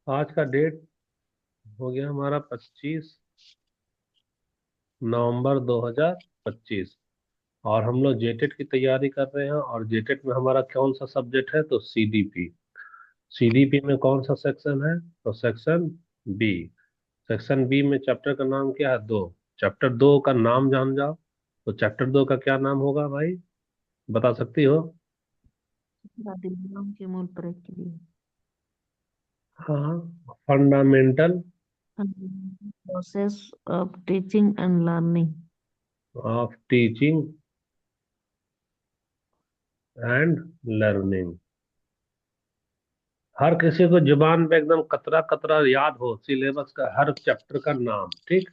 आज का डेट हो गया हमारा 25 नवंबर 2025। और हम लोग जेटेट की तैयारी कर रहे हैं, और जेटेट में हमारा कौन सा सब्जेक्ट है? तो सीडीपी। सीडीपी में कौन सा सेक्शन है? तो सेक्शन बी। सेक्शन बी में चैप्टर का नाम क्या है? दो। चैप्टर दो का नाम जान जाओ। तो चैप्टर दो का क्या नाम होगा भाई? बता सकती हो? अधिगम के मूल प्रक्रिया। हाँ। Fundamental process of teaching and learning. Of teaching and learning. हर किसी को जुबान पे एकदम कतरा कतरा याद हो सिलेबस का हर चैप्टर का नाम, ठीक।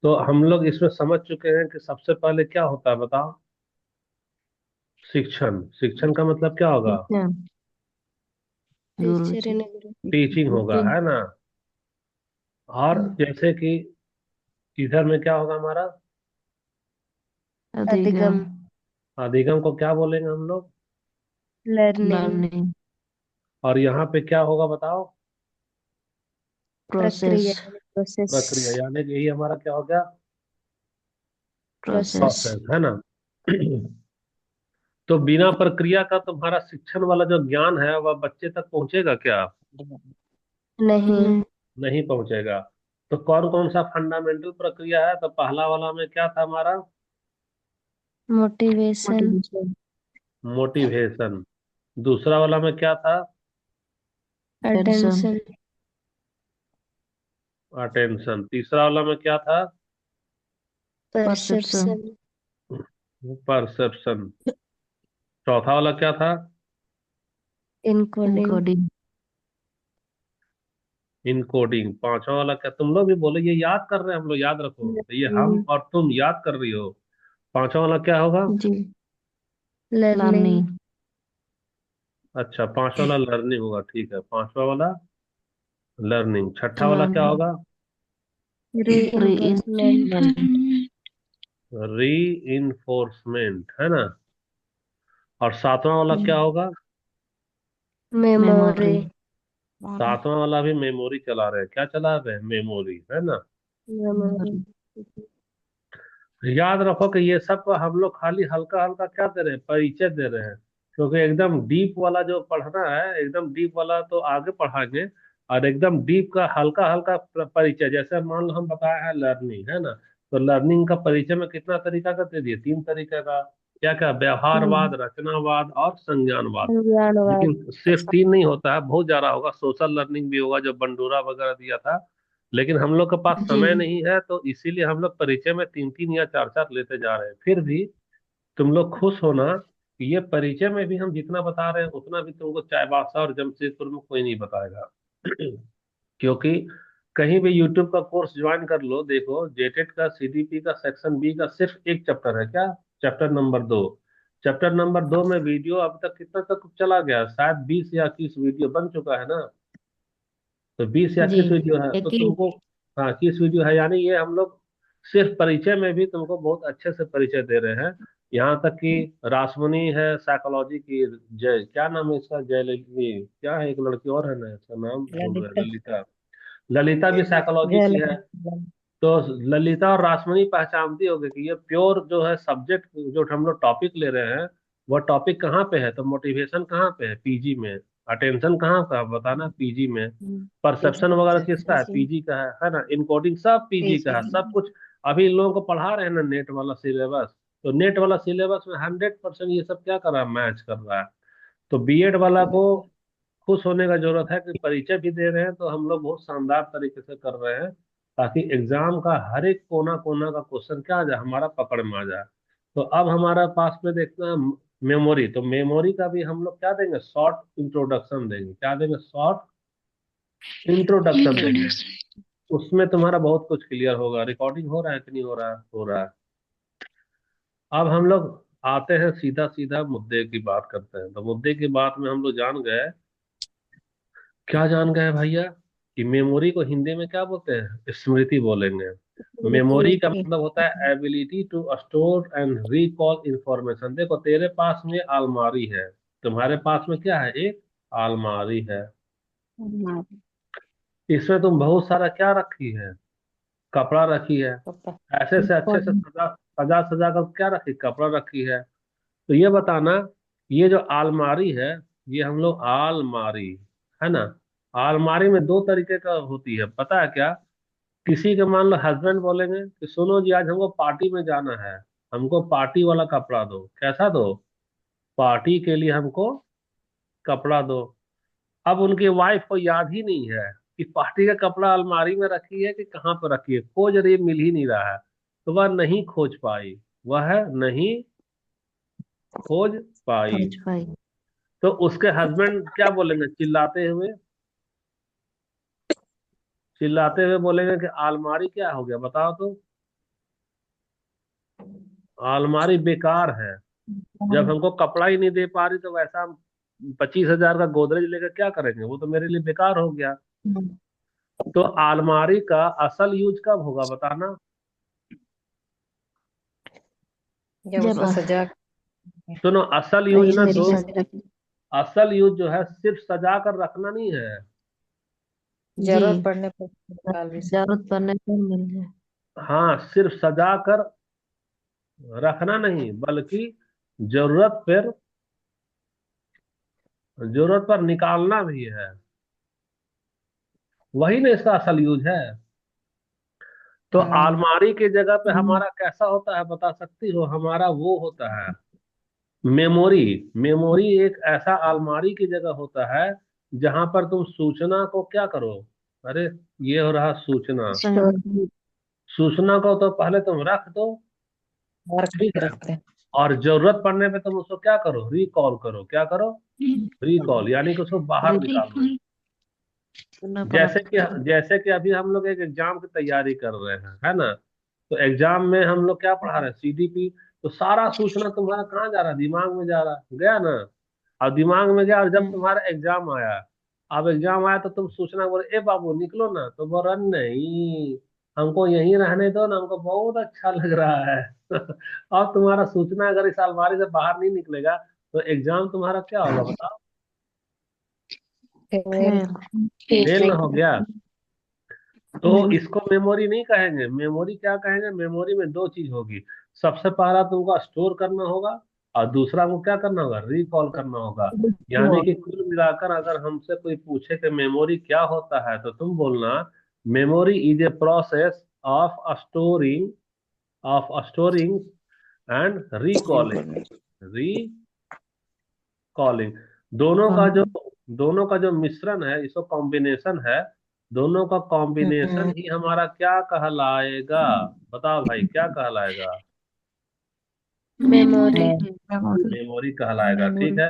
तो हम लोग इसमें समझ चुके हैं कि सबसे पहले क्या होता है, बताओ। शिक्षण। शिक्षण का मतलब क्या होगा? शिक्षण। गुरु टीचर जी। इन गुरु। टीचिंग होगा, टीचिंग। है ना। और जैसे कि इधर में क्या होगा हमारा? अधिगम। अधिगम। अधिगम को क्या बोलेंगे हम लोग? लर्निंग। लर्निंग। और यहाँ पे क्या होगा बताओ? प्रोसेस। प्रक्रिया प्रोसेस। प्रक्रिया, यानी कि यही हमारा क्या हो गया? प्रोसेस। प्रोसेस। प्रोसेस, है ना। तो बिना प्रक्रिया का तुम्हारा शिक्षण वाला जो ज्ञान है वह बच्चे तक पहुंचेगा क्या? नहीं। नहीं। नहीं पहुंचेगा। तो कौन कौन सा फंडामेंटल प्रक्रिया है? तो पहला वाला में क्या था हमारा? मोटिवेशन। मोटिवेशन। मोटिवेशन। दूसरा वाला में क्या था? टेंशन। अटेंशन। अटेंशन। तीसरा वाला में क्या था? परसेप्शन। परसेप्शन। परसेप्शन। चौथा वाला क्या था? इनकोडिंग। इनकोडिंग। इनकोडिंग। पांचवा वाला क्या? तुम लोग भी बोलो, ये याद कर रहे हैं हम लोग, याद रखो। ये हम और तुम याद कर रही हो। पांचवा वाला क्या होगा? जी। लर्निंग। लर्निंग। अच्छा, पांचवा वाला लर्निंग होगा, ठीक है। पांचवा वाला लर्निंग। छठा वाला क्या लर्निंग। होगा? री री इन्फोर्समेंट। इन्फोर्समेंट। री इन्फोर्समेंट, है ना। और सातवां वाला क्या होगा? मेमोरी। मेमोरी। सातवां वाला भी मेमोरी चला रहे हैं। क्या चला रहे हैं? मेमोरी, है ना। मेमोरी। मेमोरी। याद रखो कि ये सब को हम लोग खाली हल्का हल्का क्या दे रहे हैं? परिचय दे रहे हैं। क्योंकि एकदम डीप वाला जो पढ़ना है, एकदम डीप वाला तो आगे पढ़ाएंगे। और एकदम डीप का हल्का हल्का परिचय, जैसे मान लो हम बताया है लर्निंग, है ना। तो लर्निंग का परिचय में कितना तरीका का दे दिए? तीन तरीके का। क्या क्या? व्यवहारवाद, रचनावाद और संज्ञानवाद। ज्ञानवाद। लेकिन सिर्फ तीन नहीं होता है, बहुत ज्यादा होगा। सोशल लर्निंग भी होगा, जो बंडूरा वगैरह दिया था। लेकिन हम लोग के पास जी। समय नहीं है, तो इसीलिए हम लोग परिचय में तीन तीन या चार चार लेते जा रहे हैं। फिर भी तुम लोग खुश होना कि ये परिचय में भी हम जितना बता रहे हैं उतना भी तुमको चाईबासा और जमशेदपुर में कोई नहीं बताएगा। क्योंकि कहीं भी यूट्यूब का कोर्स ज्वाइन कर लो, देखो जेटेट का, सीडीपी का, सेक्शन बी का सिर्फ एक चैप्टर है। क्या? चैप्टर नंबर दो। चैप्टर नंबर दो में वीडियो अब तक कितना तक चला गया? शायद 20 या 21 वीडियो बन चुका है ना। तो 20 या 21 जी। वीडियो है तो एक ही। तुमको। हाँ, 21 वीडियो है, यानी ये हम लोग सिर्फ परिचय में भी तुमको बहुत अच्छे से परिचय दे रहे हैं। यहाँ तक कि रासमनी है साइकोलॉजी की। जय, क्या नाम है इसका? जयललिनी क्या है? एक लड़की और है ना, इसका नाम भूल रहे, ललिता। ललिता। ललिता भी साइकोलॉजी की है। जयललिता। तो ललिता और रासमणी पहचानती होगी कि ये प्योर जो है सब्जेक्ट, जो हम लोग टॉपिक ले रहे हैं, वो टॉपिक कहाँ पे है? तो मोटिवेशन कहाँ पे है? पीजी में। अटेंशन कहाँ का बताना? पीजी में। परसेप्शन वगैरह किसका है? पीजी का है ना। इनकोडिंग सब पीजी का है, सब कुछ। अभी इन लोगों को पढ़ा रहे हैं ना नेट वाला सिलेबस। तो नेट वाला सिलेबस में 100% ये सब क्या कर रहा है? मैच कर रहा है। तो बीएड वाला को खुश होने का जरूरत है कि परिचय भी दे रहे हैं, तो हम लोग बहुत शानदार तरीके से कर रहे हैं, ताकि एग्जाम का हर एक कोना कोना का क्वेश्चन क्या आ जाए, हमारा पकड़ में आ जाए। तो अब हमारा पास में देखना मेमोरी। तो मेमोरी का भी हम लोग क्या देंगे? शॉर्ट इंट्रोडक्शन देंगे। क्या देंगे? शॉर्ट इंट्रोडक्शन देंगे। उसमें तुम्हारा बहुत कुछ क्लियर होगा। रिकॉर्डिंग हो रहा है कि नहीं हो रहा है? हो रहा है। अब हम लोग आते हैं, सीधा सीधा मुद्दे की बात करते हैं। तो मुद्दे की बात में हम लोग जान गए। क्या जान गए भैया? कि मेमोरी को हिंदी में क्या बोलते हैं? स्मृति बोलेंगे। मेमोरी का स्मृति। मतलब होता है ability to store and recall information. देखो तेरे पास में अलमारी है, तुम्हारे पास में क्या है? एक अलमारी है। इसमें तुम बहुत सारा क्या रखी है, कपड़ा रखी है, कपड़ा। ऐसे से अच्छे से सजा सजा सजा कर क्या रखी, कपड़ा रखी है। तो ये बताना, ये जो आलमारी है, ये हम लोग आलमारी, है ना, आलमारी में दो तरीके का होती है, पता है क्या? किसी के मान लो हस्बैंड बोलेंगे कि सुनो जी आज हमको पार्टी में जाना है, हमको पार्टी वाला कपड़ा दो, कैसा दो, पार्टी के लिए हमको कपड़ा दो। अब उनकी वाइफ को याद ही नहीं है कि पार्टी का कपड़ा अलमारी में रखी है कि कहाँ पर रखी है, खोज रही है, मिल ही नहीं रहा है, तो वह नहीं खोज पाई, वह नहीं खोज पाई। समझ पाई। तो उसके हस्बैंड क्या बोलेंगे, चिल्लाते हुए, चिल्लाते हुए बोलेंगे कि अलमारी क्या हो गया बताओ तो, अलमारी बेकार है, जब हमको कपड़ा ही नहीं दे पा रही तो वैसा 25,000 का गोदरेज लेकर क्या करेंगे, वो तो मेरे लिए बेकार हो गया। तो अलमारी का असल यूज कब होगा बताना? जब जब उसको सजा सुनो, असल यूज ना मेरी तो, शादी रखी। असल यूज जो है सिर्फ सजा कर रखना नहीं है। जी, जरूरत पड़ने पर निकाल भी सकते। जरूरत पड़ने पर मिल जाए। हाँ, सिर्फ सजा कर रखना नहीं, बल्कि जरूरत पर, जरूरत पर निकालना भी है, वही ना इसका असल यूज है। तो हाँ। अलमारी की जगह पे हमारा कैसा होता है बता सकती हो? हमारा वो होता है मेमोरी। मेमोरी एक ऐसा अलमारी की जगह होता है जहां पर तुम सूचना को क्या करो, अरे ये हो रहा सूचना, संग सूचना को तो पहले तुम रख दो, और ठीक करके है, रखते हैं। और जरूरत पड़ने पे तुम उसको क्या करो, रिकॉल करो, क्या करो, रिकॉल, यानी कि उसको बाहर निकाल दो। सुनना पड़ा। जैसे कि अभी हम लोग एक एग्जाम की तैयारी कर रहे हैं, है ना, तो एग्जाम में हम लोग क्या पढ़ा रहे हैं, सीडीपी। तो सारा सूचना तुम्हारा कहाँ जा रहा है, दिमाग में जा रहा है, गया ना, और दिमाग में गया, और जब तुम्हारा एग्जाम आया, अब एग्जाम आया तो तुम सूचना बोले ए बाबू निकलो ना, तो बोल रहा नहीं, हमको यहीं रहने दो ना, हमको बहुत अच्छा लग रहा है। और तुम्हारा सूचना अगर इस अलमारी से बाहर नहीं निकलेगा तो एग्जाम तुम्हारा क्या होगा बताओ? फिर फेल। फेल ना हो गया। तो हम्म। इसको मेमोरी नहीं कहेंगे, मेमोरी क्या कहेंगे, मेमोरी में दो चीज होगी, सबसे पहला तुमको स्टोर करना होगा, और दूसरा को क्या करना होगा, रिकॉल करना होगा। यानी कि कुल मिलाकर अगर हमसे कोई पूछे कि मेमोरी क्या होता है, तो तुम बोलना memory is a process of storing and recalling, recalling, दोनों का जो, दोनों का जो मिश्रण है, इसको कॉम्बिनेशन है, दोनों का कॉम्बिनेशन ही हमारा क्या कहलाएगा, बताओ भाई क्या कहलाएगा? मेमोरी। मेमोरी कहलाएगा, ठीक मेमोरी। है।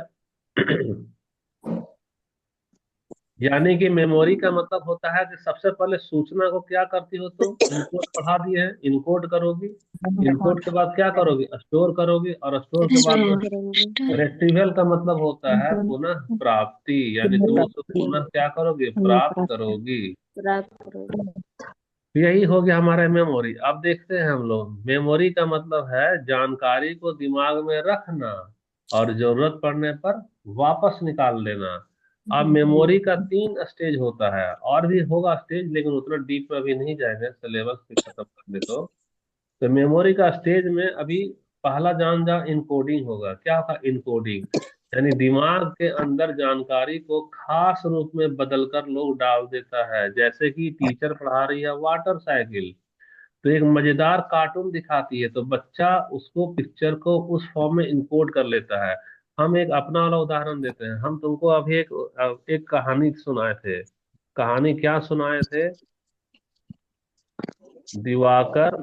यानी कि मेमोरी का मतलब होता है कि सबसे पहले सूचना को क्या करती हो, तो इनकोड पढ़ा दिए हैं, इनकोड करोगी, इनकोड के बाद क्या करोगी, स्टोर करोगी, और स्टोर के बाद स्टोर में करेंगे। रेट्रीवल का मतलब होता है पुनः प्राप्ति, यानी तुम उसको पुनः क्या करोगे, प्राप्त करोगी। प्राप्त करोगे। यही हो गया हमारा मेमोरी। अब देखते हैं हम लोग, मेमोरी का मतलब है जानकारी को दिमाग में रखना और जरूरत पड़ने पर वापस निकाल देना। अब मेमोरी का 3 स्टेज होता है, और भी होगा स्टेज, लेकिन उतना डीप में अभी नहीं जाएंगे, सिलेबस पे खत्म करने दो। तो मेमोरी का स्टेज में अभी पहला जान जा इनकोडिंग होगा, क्या होगा इनकोडिंग, यानी दिमाग के अंदर जानकारी को खास रूप में बदलकर लोग डाल देता है, जैसे कि टीचर पढ़ा रही है वाटर साइकिल, तो एक मजेदार कार्टून दिखाती है तो बच्चा उसको, पिक्चर को उस फॉर्म में इनकोड कर लेता है। हम एक अपना वाला उदाहरण देते हैं, हम तुमको अभी एक कहानी सुनाए थे, कहानी क्या सुनाए थे, दिवाकर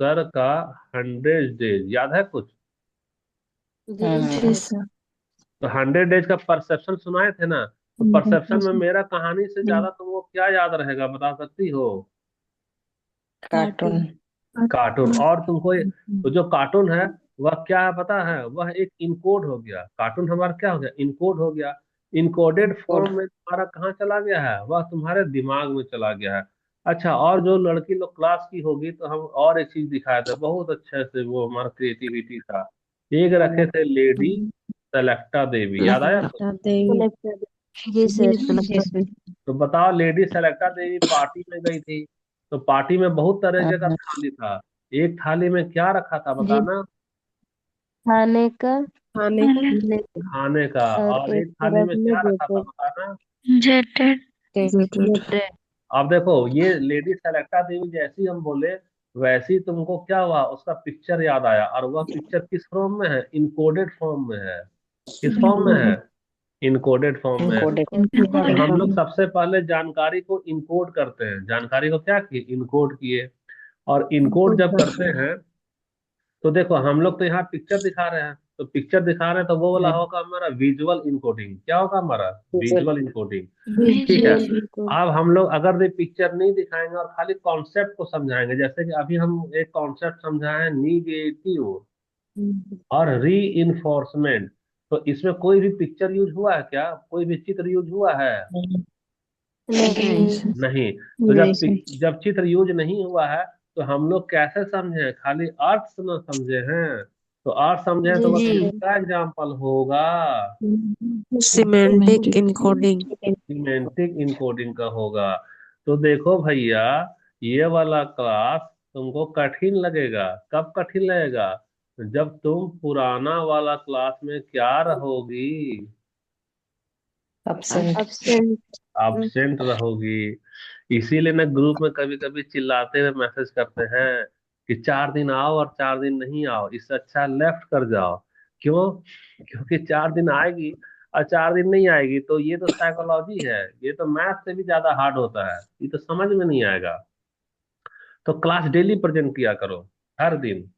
सर का 100 डेज, याद है कुछ? जी जी सर। सर। तो 100 डेज का परसेप्शन सुनाए थे ना, तो परसेप्शन में मेरा कहानी से ज्यादा तुमको क्या याद रहेगा बता सकती हो? कार्टून। कार्टून। और तुमको तो जो कार्टून है वह क्या है पता है, वह एक इनकोड हो गया, कार्टून हमारा क्या हो गया, इनकोड हो गया, इनकोडेड कोड। फॉर्म में तुम्हारा कहाँ चला गया है, वह तुम्हारे दिमाग में चला गया है। अच्छा, और जो लड़की लोग क्लास की होगी तो हम और एक चीज दिखाए थे बहुत अच्छे से, वो हमारा क्रिएटिविटी था, एक रखे थे लेडी सेलेक्टा देवी, याद आया? लगता देवी। जी सर। जी सर। तो बताओ, लेडी सेलेक्टा देवी पार्टी में गई थी, तो पार्टी में बहुत तरीके का थाली था। एक थाली में क्या रखा था जी बताना? खाने का खाने का खाने खाने का। और और एक एक थाली तरफ में में क्या रखा था जेकेट। बताना? जेटेड जेटेड जेकेट। अब देखो, ये लेडी सेलेक्टा देवी जैसी हम बोले, वैसी तुमको क्या हुआ, उसका पिक्चर याद आया। और वह पिक्चर किस फॉर्म में है? इनकोडेड फॉर्म में है। किस फॉर्म में है? इनकोडेड फॉर्म में है। इनकोडेड तो हम इनकोडेड लोग सबसे पहले जानकारी को इनकोड करते हैं। जानकारी को क्या किए? इनकोड किए। और इनकोड जब करते हैं, तो देखो हम लोग तो यहाँ पिक्चर दिखा रहे हैं, तो पिक्चर दिखा रहे हैं, तो वो वाला होगा हमारा विजुअल इनकोडिंग। क्या होगा हमारा? Visual visual encoding. ठीक है। विजुअल विजुअल को। अब हम लोग अगर ये पिक्चर नहीं दिखाएंगे और खाली कॉन्सेप्ट को समझाएंगे, जैसे कि अभी हम एक कॉन्सेप्ट समझाए, निगेटिव और री इन्फोर्समेंट, तो इसमें कोई भी पिक्चर यूज हुआ है क्या? कोई भी चित्र यूज हुआ है? नहीं नहीं। सर नहीं। तो नहीं जब सर जब चित्र यूज नहीं हुआ है, तो हम लोग कैसे समझे? खाली अर्थ न समझे हैं। तो अर्थ समझे हैं, तो जी वह जी। किसका एग्जाम्पल होगा? सिमेंटिक इनकोडिंग सिमेंटिक इनकोडिंग का होगा। तो देखो भैया, ये वाला क्लास तुमको कठिन लगेगा। कब कठिन लगेगा? जब तुम पुराना वाला क्लास में क्या रहोगी? Absent absent. एब्सेंट रहोगी। इसीलिए ना ग्रुप में कभी कभी चिल्लाते हुए मैसेज करते हैं कि 4 दिन आओ और 4 दिन नहीं आओ, इससे अच्छा लेफ्ट कर जाओ। क्यों? क्योंकि 4 दिन आएगी और 4 दिन नहीं आएगी, तो ये तो साइकोलॉजी है। ये तो मैथ से भी ज्यादा हार्ड होता है, ये तो समझ में नहीं आएगा। तो क्लास डेली प्रेजेंट किया करो, हर दिन।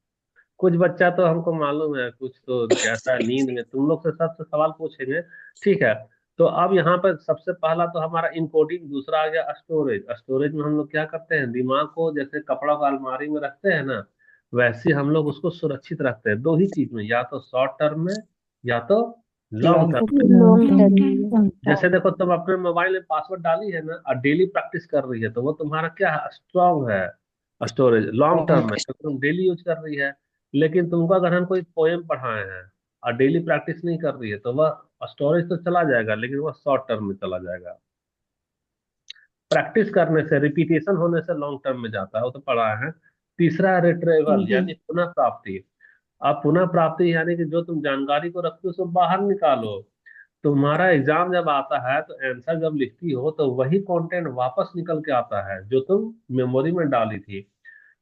कुछ बच्चा तो हमको मालूम है, कुछ तो कैसा है, नींद में तुम लोग से सबसे सवाल पूछेंगे। ठीक है। तो अब यहाँ पर सबसे पहला तो हमारा इनकोडिंग, दूसरा आ गया स्टोरेज। स्टोरेज में हम लोग क्या करते हैं? दिमाग को जैसे कपड़ा को अलमारी में रखते हैं ना, वैसे हम लोग उसको सुरक्षित रखते हैं दो ही चीज में, या तो शॉर्ट टर्म में, या तो लॉन्ग लॉन्ग टर्म में। लॉन्ग टर्म में। जैसे देखो, तुम अपने मोबाइल में पासवर्ड डाली है ना, और डेली प्रैक्टिस कर रही है, तो वो तुम्हारा क्या है? स्ट्रांग है। स्टोरेज लॉन्ग टर्म में, तो तुम डेली यूज कर रही है। लेकिन तुमको अगर हम कोई पोएम पढ़ाए हैं और डेली प्रैक्टिस नहीं कर रही है, तो वह स्टोरेज तो चला जाएगा, लेकिन वह शॉर्ट टर्म में चला जाएगा। प्रैक्टिस करने से, रिपीटेशन होने से लॉन्ग टर्म में जाता है, वो तो पढ़ा है। तीसरा है रिट्रेवल, यानी पुनः प्राप्ति। अब पुनः प्राप्ति यानी कि जो तुम जानकारी को रखते हो उसको बाहर निकालो। तुम्हारा एग्जाम जब आता है, तो आंसर जब लिखती हो, तो वही कंटेंट वापस निकल के आता है जो तुम मेमोरी में डाली थी।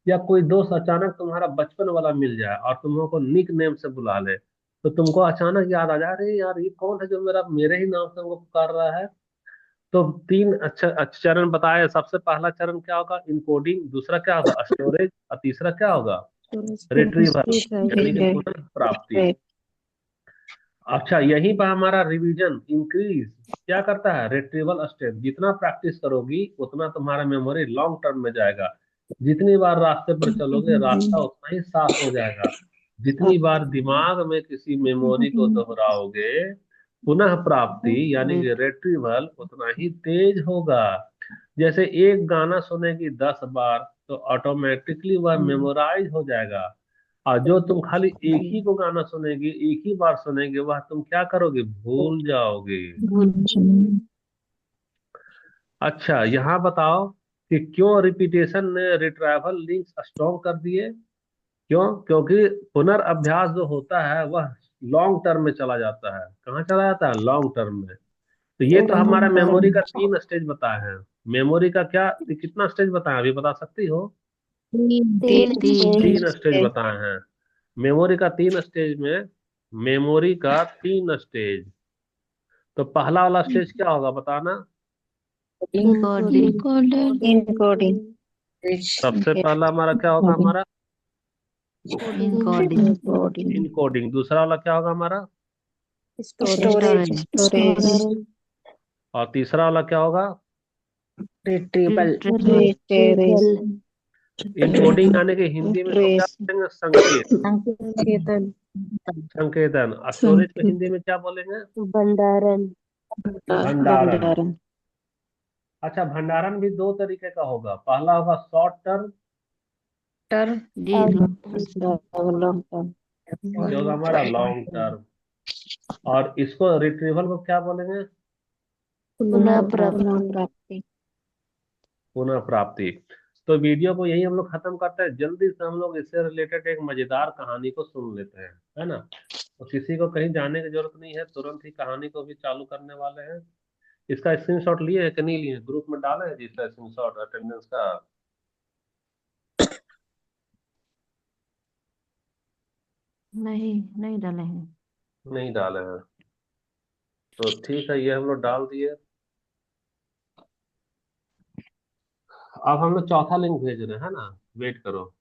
या कोई दोस्त अचानक तुम्हारा बचपन वाला मिल जाए और तुमको निक नेम से बुला ले, तो तुमको अचानक याद आ जाए, अरे यार ये कौन है जो मेरे ही नाम से हमको पुकार रहा है। तो तीन अच्छे चरण बताए। सबसे पहला चरण क्या होगा? इनकोडिंग। दूसरा क्या होगा? स्टोरेज। और तीसरा क्या होगा? रिट्रीवल, यानी कि पुनः प्राप्ति। अच्छा, यहीं पर हमारा रिवीजन इंक्रीज क्या करता है? Retrieval step. जितना प्रैक्टिस करोगी उतना तुम्हारा मेमोरी लॉन्ग टर्म में जाएगा। जितनी बार रास्ते पर चलोगे, रास्ता उतना ही साफ हो जाएगा। जितनी बार दिमाग में किसी मेमोरी को दोहराओगे, पुनः प्राप्ति यानी कि रिट्रीवल उतना ही तेज होगा। जैसे एक गाना सुनेगी 10 बार, तो ऑटोमेटिकली वह मेमोराइज हो जाएगा। और जो तुम खाली एक ही को गाना सुनेगी, एक ही बार सुनेगी, वह तुम क्या करोगे? भूल जाओगे। भूल। अच्छा, यहाँ बताओ कि क्यों रिपीटेशन ने रिट्राइवल लिंक्स स्ट्रॉन्ग कर दिए? क्यों? क्योंकि पुनर्अभ्यास जो होता है वह लॉन्ग टर्म में चला जाता है। कहाँ चला जाता है? लॉन्ग टर्म में। तो ये तो हमारा मेमोरी का 3 स्टेज बताए हैं। मेमोरी का क्या कितना स्टेज बताया, अभी बता सकती हो? तीन स्टेज। 3 स्टेज बताए हैं। मेमोरी का 3 स्टेज में, मेमोरी का 3 स्टेज। तो पहला वाला स्टेज क्या होगा बताना? इनकोडिंग। इनकोडिंग सबसे पहला हमारा क्या होगा? हमारा इनकोडिंग। इनकोडिंग। दूसरा वाला क्या होगा? हमारा स्टोरेज स्टोरेज और तीसरा वाला क्या होगा? Retrieval retrieval. इनकोडिंग आने के हिंदी में इसको क्या ट्रेस बोलेंगे? संकेत। संकेतन संकेतन। स्टोरेज को हिंदी में क्या बोलेंगे? भंडारण। भंडारण। भंडारण अच्छा, भंडारण भी दो तरीके का होगा। पहला होगा शॉर्ट टर्म, टर्म अब लॉन्ग टर्म ये होगा हमारा लॉन्ग टर्म। और इसको रिट्रीवल को क्या बोलेंगे? पुनः पुनर्प्राप्ति। पुनः प्राप्ति। तो वीडियो को यही हम लोग खत्म करते हैं। जल्दी से हम लोग इससे रिलेटेड एक मजेदार कहानी को सुन लेते हैं, है ना। तो किसी को कहीं जाने की जरूरत नहीं है, तुरंत ही कहानी को भी चालू करने वाले हैं। इसका स्क्रीनशॉट लिए है कि नहीं लिए? ग्रुप में डाले हैं जी इसका स्क्रीनशॉट अटेंडेंस का? नहीं, नहीं डाले हैं। नहीं डाले हैं। तो ठीक है, ये हम लोग डाल दिए। अब हम लोग चौथा लिंक भेज रहे हैं, है ना। वेट करो।